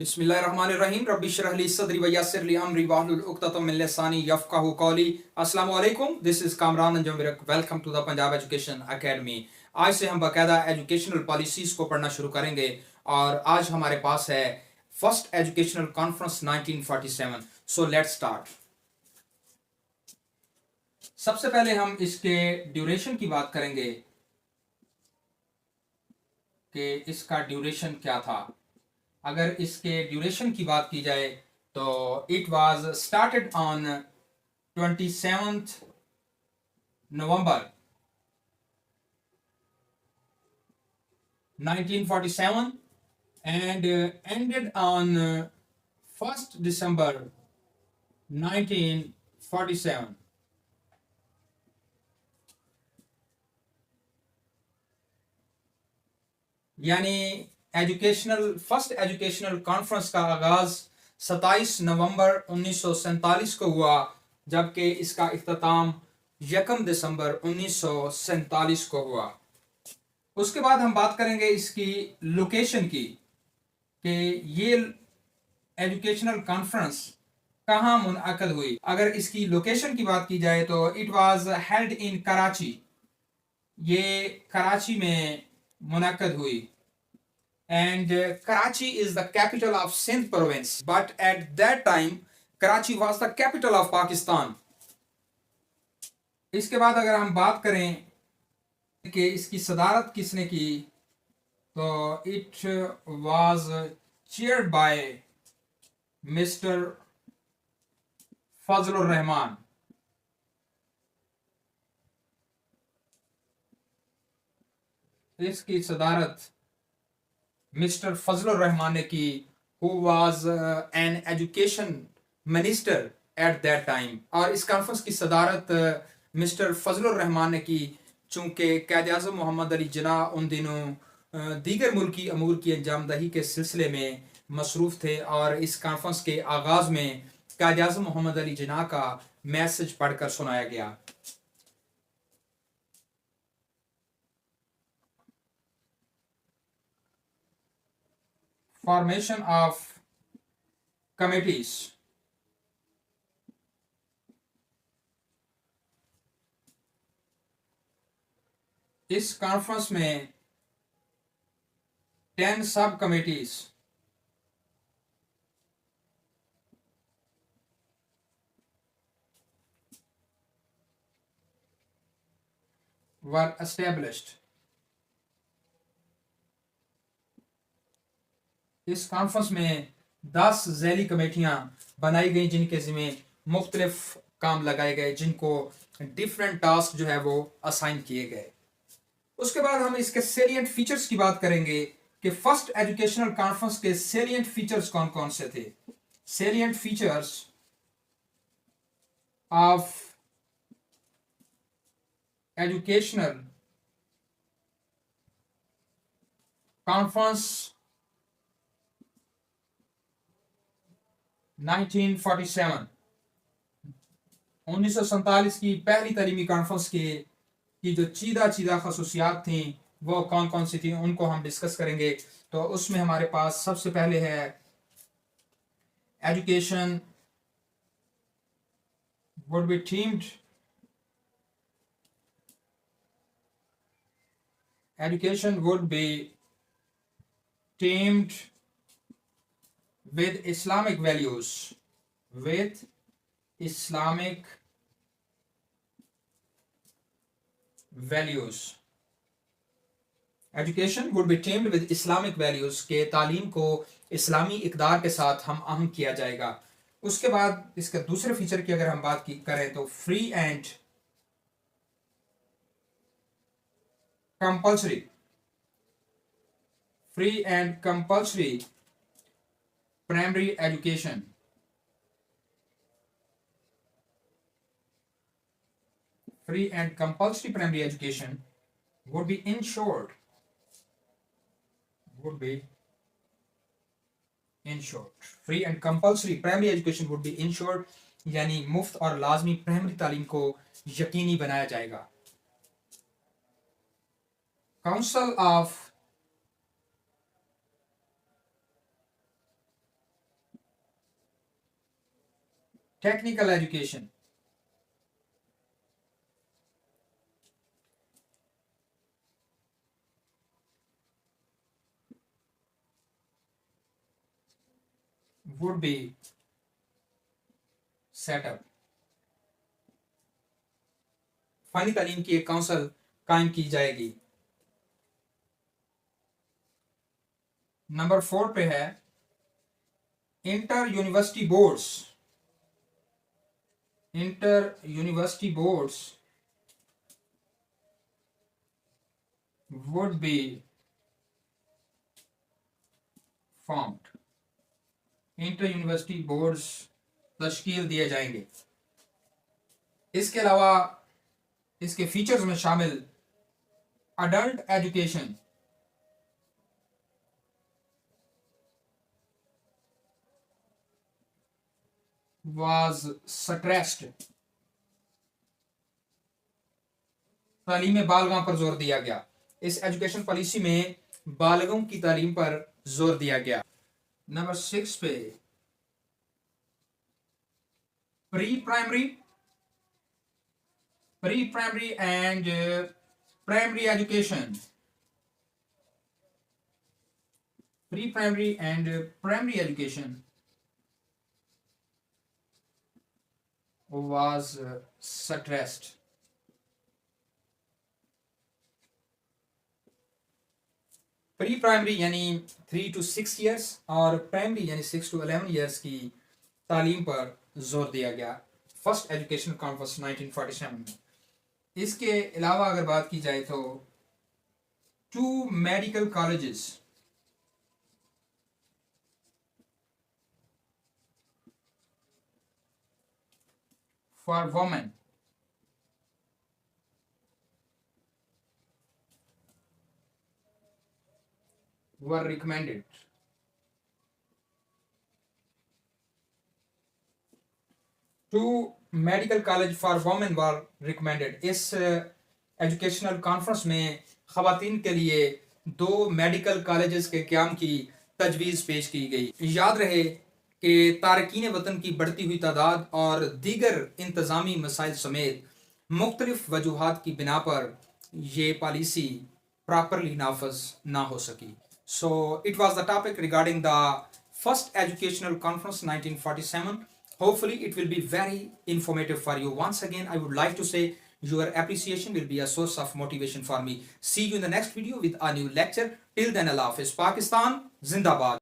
बिस्मिल्लाहिर्रहमानिर्रहीम रब्बि इश्रह ली सदरी व यस्सिर ली अमरी वाहलुल उक़दतम मिन लिसानी यफ़क़हू क़ौली। अस्सलामु अलैकुम, this is Kamran Anjum. Welcome to the Punjab education academy. आज से हम बाकायदा एजुकेशनल पॉलिसीज़ को पढ़ना शुरू करेंगे और आज हमारे पास है first educational conference 1947। So let's start. सबसे पहले हम इसके ड्यूरेशन की बात करेंगे कि इसका ड्यूरेशन क्या था। अगर इसके ड्यूरेशन की बात की जाए तो it was started on 27th November 1947 and ended on 1st December 1947। यानी फर्स्ट एजुकेशनल कॉन्फ्रेंस का आगाज 27 नवंबर 1947 को हुआ, जबकि इसका इख्तिताम 1 दिसंबर 1947 को हुआ। उसके बाद हम बात करेंगे इसकी लोकेशन की कि ये एजुकेशनल कॉन्फ्रेंस कहाँ मुनअक़द हुई। अगर इसकी लोकेशन की बात की जाए तो it was held in Karachi. ये कराची में मुनअक़द हुई। And Karachi is the capital of Sindh province, but at that time Karachi was the capital of Pakistan। इसके बाद अगर हम बात करें कि इसकी सदारत किसने की तो it was chaired by mister Fazlur Rahman. इसकी सदारत मिस्टर फजलुर रहमान ने की, who was an education minister at that time. और इस कॉन्फ्रेंस की सदारत मिस्टर फजलुर रहमान ने की, चूंकि कायद-ए-आज़म मोहम्मद अली जिन्ना उन दिनों दीगर मुल्की अमूर की अंजामदही के सिलसिले में मसरूफ़ थे और इस कॉन्फ्रेंस के आगाज़ में कायद-ए-आज़म मोहम्मद अली जिन्ना का मैसेज पढ़कर सुनाया गया। Formation of committees। इस कॉन्फ्रेंस में 10 सब कमिटीज were established। इस कॉन्फ्रेंस में 10 झैली कमेटियां बनाई गई, जिनके जिम्मे मुख्तलिफ काम लगाए गए, जिनको डिफरेंट टास्क जो है वो असाइन किए गए। उसके बाद हम इसके सेलिएंट फीचर्स की बात करेंगे कि फर्स्ट एजुकेशनल कॉन्फ्रेंस के सेलिएंट फीचर्स कौन कौन से थे। Salient features of educational conference 1947 1947 की पहली तालीमी कॉन्फ्रेंस की जो चीदा खसूसियात थी वो कौन कौन सी थी, उनको हम डिस्कस करेंगे। तो उसमें हमारे पास सबसे पहले है education would be themed with Islamic values, with Islamic values। Education would be teemed with Islamic values के तालीम को इस्लामी इकदार के साथ हम अहम किया जाएगा। उसके बाद इसके दूसरे फीचर की अगर हम बात करें तो free and compulsory primary education। Free and compulsory primary education would be ensured। Free and compulsory primary education would be ensured, यानी मुफ्त और लाजमी प्राइमरी तालीम को यकीनी बनाया जाएगा। Council of technical education, would be set up. Funny तालीम की एक काउंसिल कायम की जाएगी। नंबर 4 पे है inter university boards. Inter university boards would be formed. Inter university boards तश्कील दिए जाएंगे। इसके अलावा इसके फीचर्स में शामिल अडल्ट एजुकेशन, was stressed. तालीम बालगां पर जोर दिया गया। इस एजुकेशन पॉलिसी में बालगों की तालीम पर जोर दिया गया। नंबर 6 पे pre primary and primary education. Pre primary and primary education was stressed. Pre primary यानी 3 to 6 years और प्राइमरी यानी 6 to 11 years की तालीम पर जोर दिया गया फर्स्ट एजुकेशन कॉन्फ्रेंस 1947 में। इसके अलावा अगर बात की जाए तो 2 medical colleges for women were recommended. Two medical college for women were recommended. इस एजुकेशनल कॉन्फ्रेंस में खवातीन के लिए 2 मेडिकल कॉलेजेस के क़याम की तजवीज़ पेश की गई। याद रहे कि तारकीन वतन की बढ़ती हुई तादाद और दीगर इंतज़ामी मसाइल समेत मुख्तलिफ वजूहात की बिना पर ये पॉलिसी प्रॉपरली नाफज ना हो सकी। So it was the topic regarding the first educational conference 1947. Hopefully it will be very informative for you. Once again, I would like to say your appreciation will be a source of motivation for me. See you in the next video with a new lecture. Till then, Allah Hafiz. Pakistan Zindabad.